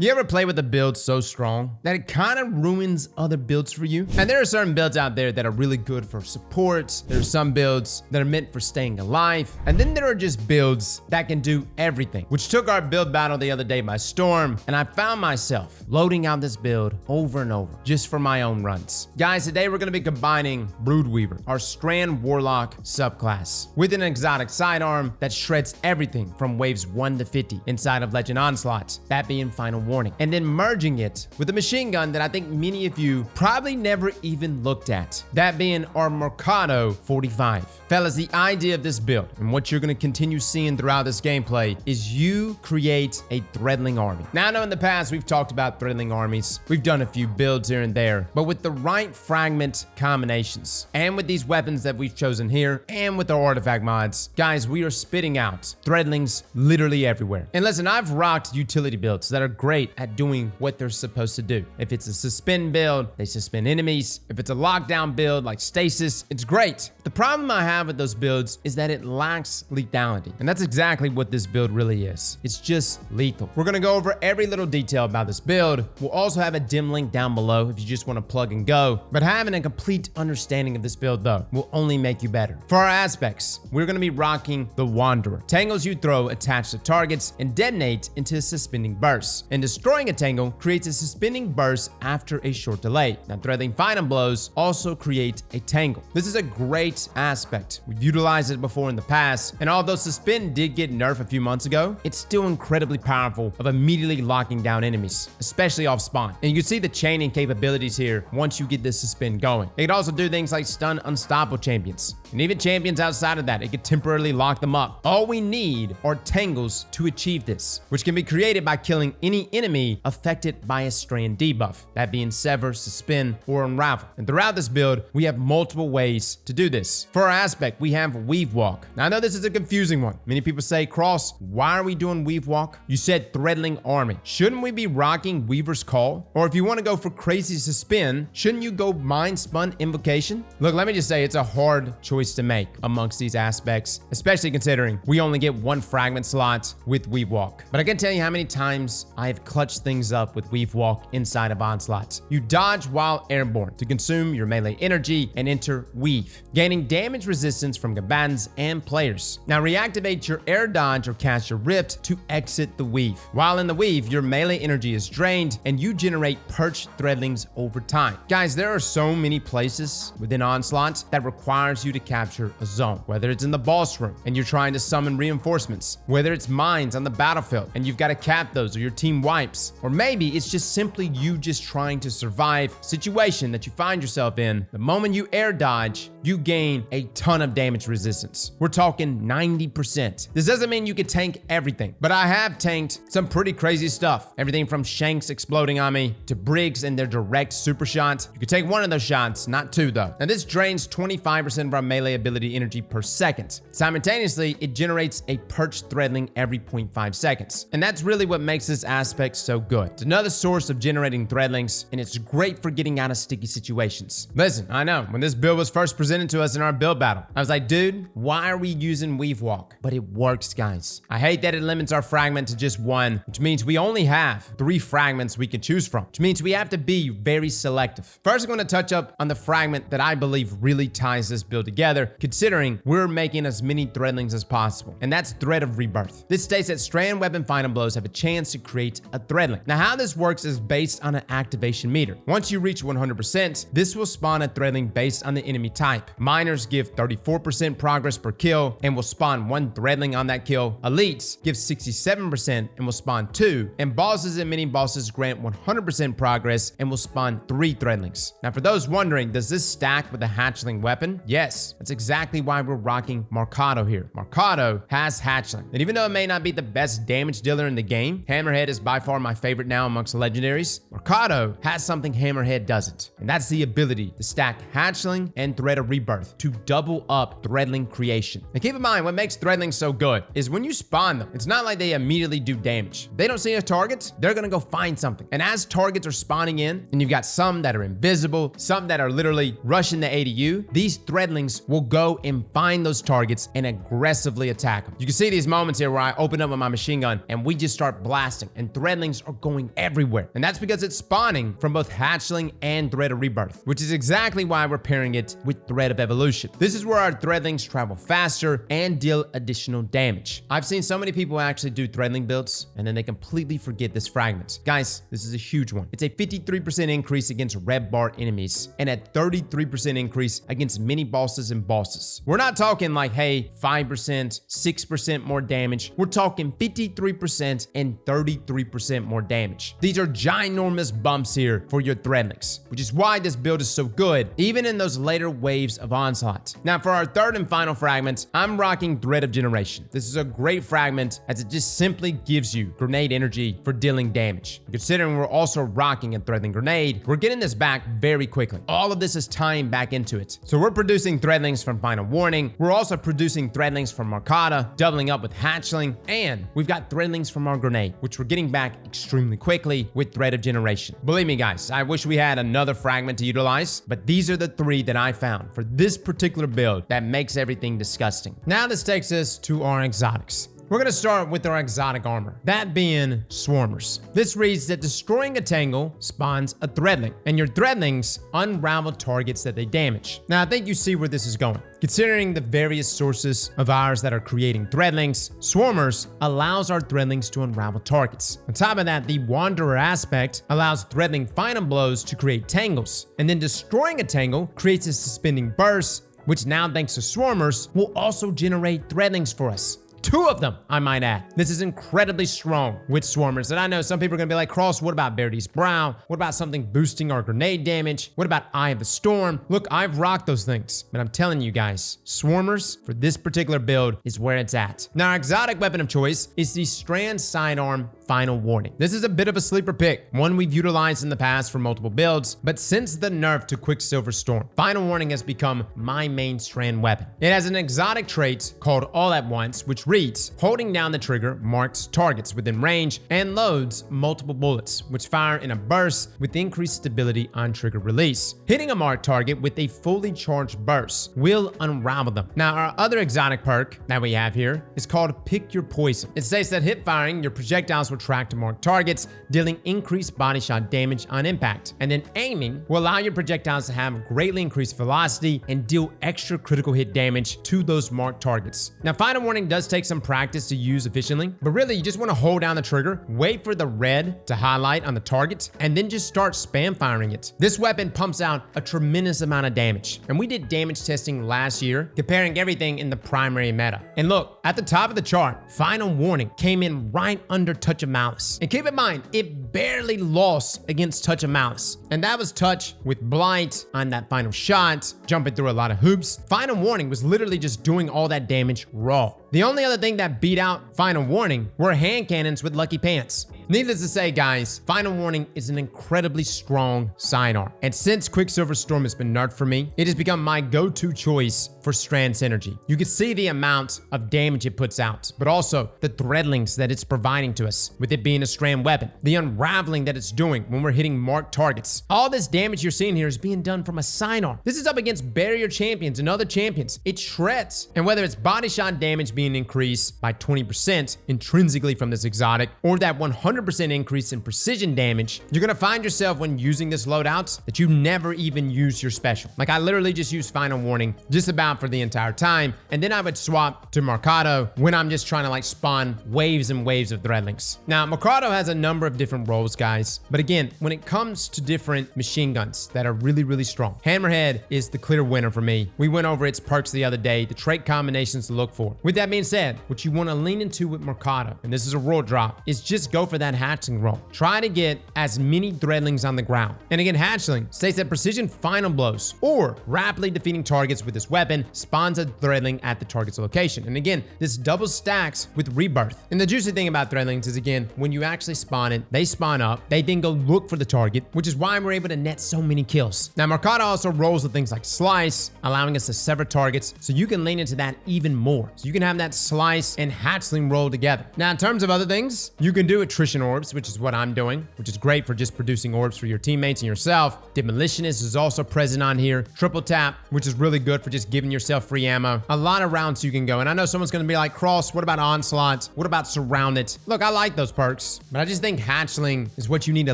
You ever play with a build so strong that it kind of ruins other builds for you? And there are certain builds out there that are really good for support. There are some builds that are meant for staying alive. And then there are just builds that can do everything, which took our build battle the other day by storm. And I found myself loading out this build over and over just for my own runs. Guys, today we're going to be combining Broodweaver, our Strand Warlock subclass, with an exotic sidearm that shreds everything from waves 1 to 50 inside of Legend Onslaught, that being Final Warning, and then merging it with a machine gun that I think many of you probably never even looked at, that being our Mercado 45. Fellas, the idea of this build and what you're going to continue seeing throughout this gameplay is you create a Threadling army. Now, I know in the past we've talked about Threadling armies. We've done a few builds here and there, but with the right fragment combinations and with these weapons that we've chosen here and with our artifact mods, guys, we are spitting out Threadlings literally everywhere. And listen, I've rocked utility builds that are great at doing what they're supposed to do. If it's a suspend build, they suspend enemies. If it's a lockdown build like stasis, it's great. The problem I have with those builds is that it lacks lethality. And that's exactly what this build really is. It's just lethal. We're gonna go over every little detail about this build. We'll also have a dim link down below if you just wanna plug and go. But having a complete understanding of this build though will only make you better. For our aspects, we're gonna be rocking the Wanderer. Tangles you throw attach to targets and detonate into a suspending burst. And destroying a tangle creates a suspending burst after a short delay. Now, Threadling Final Blows also create a tangle. This is a great aspect. We've utilized it before in the past, and although Suspend did get nerfed a few months ago, it's still incredibly powerful of immediately locking down enemies, especially off spawn. And you can see the chaining capabilities here once you get this Suspend going. It can also do things like stun unstoppable champions, and even champions outside of that, it could temporarily lock them up. All we need are tangles to achieve this, which can be created by killing any enemy affected by a strand debuff, that being Sever, Suspend, or Unravel. And throughout this build, we have multiple ways to do this. For our aspect, we have Weave Walk. Now, I know this is a confusing one. Many people say, Cross, why are we doing Weave Walk? You said Threadling Army. Shouldn't we be rocking Weaver's Call? Or if you want to go for crazy Suspend, shouldn't you go Mind Spun Invocation? Look, let me just say, it's a hard choice to make amongst these aspects, especially considering we only get one fragment slot with Weave Walk. But I can tell you how many times I've clutched things up with Weave Walk inside of Onslaught. You dodge while airborne to consume your melee energy and enter Weave, gaining damage resistance from combatants and players. Now reactivate your air dodge or cast your Rift to exit the Weave. While in the Weave, your melee energy is drained and you generate perched Threadlings over time. Guys, there are so many places within Onslaught that requires you to capture a zone, whether it's in the boss room and you're trying to summon reinforcements, whether it's mines on the battlefield and you've got to cap those or your team wipes, or maybe it's just simply you just trying to survive situation that you find yourself in. The moment you air dodge, you gain a ton of damage resistance. We're talking 90%. This doesn't mean you can tank everything, but I have tanked some pretty crazy stuff. Everything from Shanks exploding on me to Briggs and their direct super shot. You can take one of those shots, not two though. Now this drains 25% of our melee ability energy per second. Simultaneously, it generates a perched Threadling every 0.5 seconds. And that's really what makes this aspect so good. It's another source of generating Threadlings, and it's great for getting out of sticky situations. Listen, I know, when this build was first presented to us in our build battle, I was like, dude, why are we using Weave Walk? But it works, guys. I hate that it limits our fragment to just one, which means we only have 3 fragments we can choose from, which means we have to be very selective. First, I'm going to touch up on the fragment that I believe really ties this build together, considering we're making as many Threadlings as possible, and that's Thread of Rebirth. This states that Strand Weapon Final Blows have a chance to create a Threadling. Now, how this works is based on an activation meter. Once you reach 100%, this will spawn a Threadling based on the enemy type. Miners give 34% progress per kill and will spawn 1 Threadling on that kill. Elites give 67% and will spawn 2. And bosses and mini bosses grant 100% progress and will spawn 3 Threadlings. Now, for those wondering, does this stack with a hatchling weapon? Yes, that's exactly why we're rocking Mercado here. Mercado has hatchling. And even though it may not be the best damage dealer in the game, Hammerhead is by far my favorite now amongst the legendaries. Mercado has something Hammerhead doesn't, and that's the ability to stack hatchling and Thread of Rebirth to double up Threadling creation. Now keep in mind, what makes Threadling so good is when you spawn them, it's not like they immediately do damage. If they don't see a target, they're gonna go find something. And as targets are spawning in, and you've got some that are invisible, some that are literally rushing the ADU, these Threadlings will go and find those targets and aggressively attack them. You can see these moments here where I open up with my machine gun and we just start blasting, and Threadling Threadlings are going everywhere. And that's because it's spawning from both Hatchling and Thread of Rebirth, which is exactly why we're pairing it with Thread of Evolution. This is where our Threadlings travel faster and deal additional damage. I've seen so many people actually do Threadling builds and then they completely forget this fragment. Guys, this is a huge one. It's a 53% increase against red bar enemies and a 33% increase against mini bosses and bosses. We're not talking like, hey, 5%, 6% more damage. We're talking 53% and 33% more damage. These are ginormous bumps here for your Threadlings, which is why this build is so good, even in those later waves of onslaught. Now, for our third and final fragment, I'm rocking Thread of Generation. This is a great fragment as it just simply gives you grenade energy for dealing damage. Considering we're also rocking a Threadling grenade, we're getting this back very quickly. All of this is tying back into it. So we're producing Threadlings from Final Warning. We're also producing Threadlings from Arcata, doubling up with Hatchling, and we've got Threadlings from our grenade, which we're getting back extremely quickly with Thread of Generation. Believe me, guys, I wish we had another fragment to utilize, but these are the three that I found for this particular build that makes everything disgusting. Now this takes us to our exotics. We're gonna start with our exotic armor, that being Swarmers. This reads that destroying a tangle spawns a Threadling, and your Threadlings unravel targets that they damage. Now I think you see where this is going. Considering the various sources of ours that are creating Threadlings, Swarmers allows our Threadlings to unravel targets. On top of that, the Wanderer aspect allows Threadling final blows to create tangles, and then destroying a tangle creates a suspending burst, which now thanks to Swarmers will also generate Threadlings for us. 2 of them, I might add. This is incredibly strong with Swarmers. And I know some people are gonna be like, Cross, what about Verity's Brow? What about something boosting our grenade damage? What about Eye of the Storm? Look, I've rocked those things, but I'm telling you guys, Swarmers for this particular build is where it's at. Now, our exotic weapon of choice is the Strand Sidearm Final Warning. This is a bit of a sleeper pick, one we've utilized in the past for multiple builds, but since the nerf to Quicksilver Storm, Final Warning has become my main strand weapon. It has an exotic trait called All at Once, which reads, holding down the trigger marks targets within range and loads multiple bullets, which fire in a burst with increased stability on trigger release. Hitting a marked target with a fully charged burst will unravel them. Now, our other exotic perk that we have here is called Pick Your Poison. It states that hit firing, your projectiles will track to marked targets, dealing increased body shot damage on impact. And then aiming will allow your projectiles to have greatly increased velocity and deal extra critical hit damage to those marked targets. Now, Final Warning does take some practice to use efficiently, but really you just want to hold down the trigger, wait for the red to highlight on the target, and then just start spam firing it. This weapon pumps out a tremendous amount of damage, and we did damage testing last year, comparing everything in the primary meta. And look, at the top of the chart, Final Warning came in right under Touch of Malice. And keep in mind, it barely lost against Touch of Malice. And that was Touch with Blight on that final shot, jumping through a lot of hoops. Final Warning was literally just doing all that damage raw. The only other thing that beat out Final Warning were hand cannons with Lucky Pants. Needless to say, guys, Final Warning is an incredibly strong sidearm. And since Quicksilver Storm has been nerfed for me, it has become my go-to choice for strand synergy. You can see the amount of damage it puts out, but also the Threadlings that it's providing to us, with it being a strand weapon, the unraveling that it's doing when we're hitting marked targets. All this damage you're seeing here is being done from a sidearm. This is up against barrier champions and other champions. It shreds. And whether it's body shot damage being increased by 20% intrinsically from this exotic, or that 100% increase in precision damage, you're gonna find yourself when using this loadout that you never even use your special. Like I literally just use Final Warning just about for the entire time, and then I would swap to Mercado when I'm just trying to like spawn waves and waves of Threadlings. Now, Mercado has a number of different roles, guys, but again, when it comes to different machine guns that are really, really strong, Hammerhead is the clear winner for me. We went over its perks the other day, the trait combinations to look for. With that being said, what you want to lean into with Mercado, and this is a rule drop, is just go for that hatchling roll. Try to get as many Threadlings on the ground. And again, hatchling states that precision final blows or rapidly defeating targets with this weapon spawns a Threadling at the target's location. And again, this double stacks with rebirth. And the juicy thing about Threadlings is, again, when you actually spawn it, they spawn up, they then go look for the target, which is why we're able to net so many kills. Now, Mercado also rolls with things like slice, allowing us to sever targets, so you can lean into that even more. So you can have that slice and hatchling roll together. Now, in terms of other things, you can do attrition Restoration Orbs, which is what I'm doing, which is great for just producing orbs for your teammates and yourself. Demolitionist is also present on here. Triple Tap, which is really good for just giving yourself free ammo. A lot of rounds you can go. And I know someone's going to be like, Cross, what about Onslaught? What about Surrounded? Look, I like those perks, but I just think Hatchling is what you need to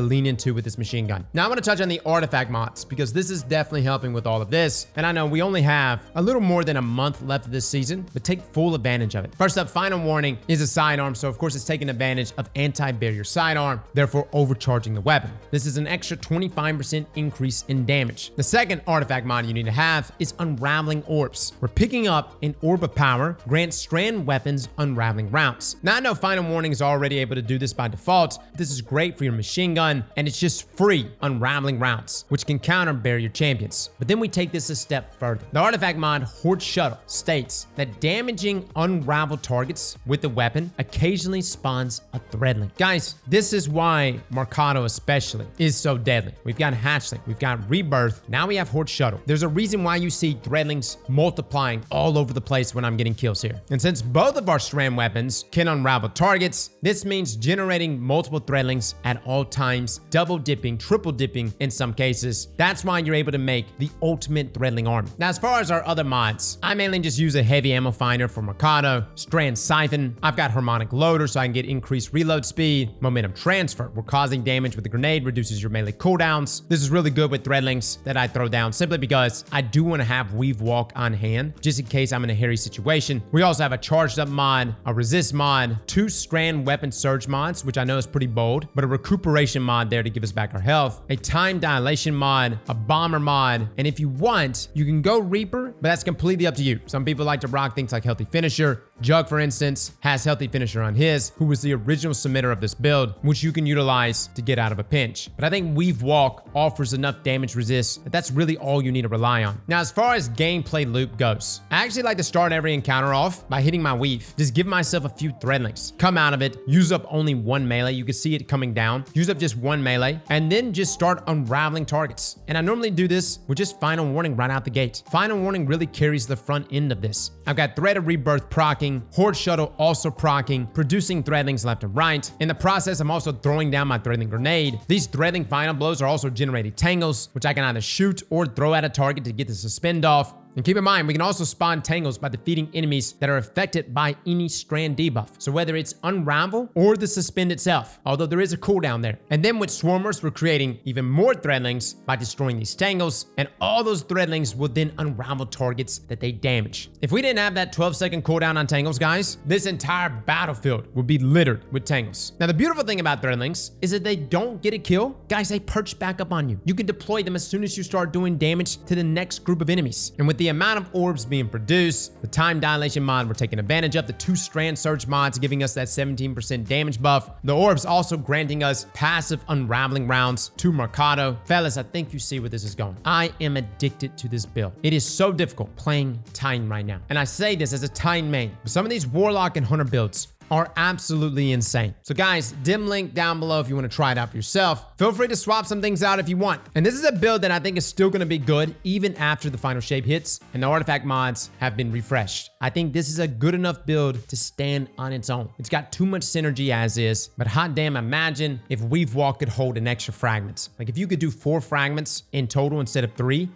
lean into with this machine gun. Now I want to touch on the artifact mods because this is definitely helping with all of this. And I know we only have a little more than a month left of this season, but take full advantage of it. First up, Final Warning is a sidearm. So of course it's taking advantage of anti-barrier sidearm, therefore overcharging the weapon. This is an extra 25% increase in damage. The second artifact mod you need to have is Unraveling Orbs. We're picking up an Orb of Power, grants strand weapons unraveling rounds. Now I know Final Warning is already able to do this by default. This is great for your machine gun, and it's just free unraveling rounds, which can counter barrier champions. But then we take this a step further. The artifact mod Horde Shuttle states that damaging unraveled targets with the weapon occasionally spawns a Threadling. Guys, this is why Mercado especially is so deadly. We've got Hatchling, we've got Rebirth, now we have Horde Shuttle. There's a reason why you see Threadlings multiplying all over the place when I'm getting kills here. And since both of our strand weapons can unravel targets, this means generating multiple Threadlings at all times, double dipping, triple dipping in some cases. That's why you're able to make the ultimate Threadling army. Now, as far as our other mods, I mainly just use a heavy ammo finder for Mercado, Strand Siphon. I've got Harmonic Loader so I can get increased reload speed, Momentum Transfer, where causing damage with a grenade reduces your melee cooldowns. This is really good with Threadlings that I throw down simply because I do want to have Weave Walk on hand just in case I'm in a hairy situation. We also have a Charged Up mod, a Resist mod, 2 Strand Weapon Surge mods, which I know is pretty bold, but a Recuperation mod there to give us back our health, a Time Dilation mod, a Bomber mod, and if you want, you can go Reaper, but that's completely up to you. Some people like to rock things like Healthy Finisher. Jug, for instance, has Healthy Finisher on his, who was the original submitter of this build, which you can utilize to get out of a pinch. But I think Weave Walk offers enough damage resist that that's really all you need to rely on. Now, as far as gameplay loop goes, I actually like to start every encounter off by hitting my weave. Just give myself a few Threadlings, come out of it, use up only 1 melee. You can see it coming down. Use up just 1 melee, and then just start unraveling targets. And I normally do this with just Final Warning right out the gate. Final Warning really carries the front end of this. I've got Thread of Rebirth proccing, Horde Shuttle also proccing, producing Threadlings left and right. In the process, I'm also throwing down my Threadling grenade. These Threadling final blows are also generating tangles, which I can either shoot or throw at a target to get the suspend off. And keep in mind, we can also spawn tangles by defeating enemies that are affected by any strand debuff. So whether it's Unravel or the suspend itself, although there is a cooldown there. And then with Swarmers, we're creating even more Threadlings by destroying these tangles. And all those Threadlings will then unravel targets that they damage. If we didn't have that 12-second cooldown on tangles, guys, this entire battlefield would be littered with tangles. Now, the beautiful thing about Threadlings is that they don't get a kill. Guys, they perch back up on you. You can deploy them as soon as you start doing damage to the next group of enemies. And with the amount of orbs being produced, the Time Dilation mod we're taking advantage of, the 2 Strand Surge mods giving us that 17% damage buff, the orbs also granting us passive unraveling rounds to Mercado. Fellas, I think you see where this is going. I am addicted to this build. It is so difficult playing Titan right now. And I say this as a Titan main, but some of these Warlock and Hunter builds are absolutely insane. So guys, dim link down below if you want to try it out for yourself. Feel free to swap some things out if you want. And this is a build that I think is still going to be good even after the final shape hits and the artifact mods have been refreshed. I think this is a good enough build to stand on its own. It's got too much synergy as is, but hot damn, imagine if Weave Walk could hold an extra fragments. Like if you could do 4 fragments in total instead of 3.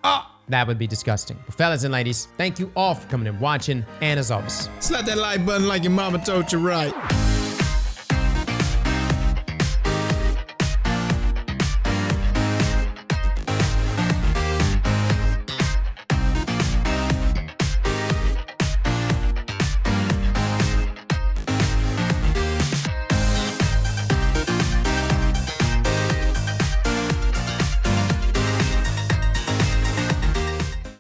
That would be disgusting. But fellas and ladies, thank you all for coming and watching. And as always, slap that like button like your mama told you right.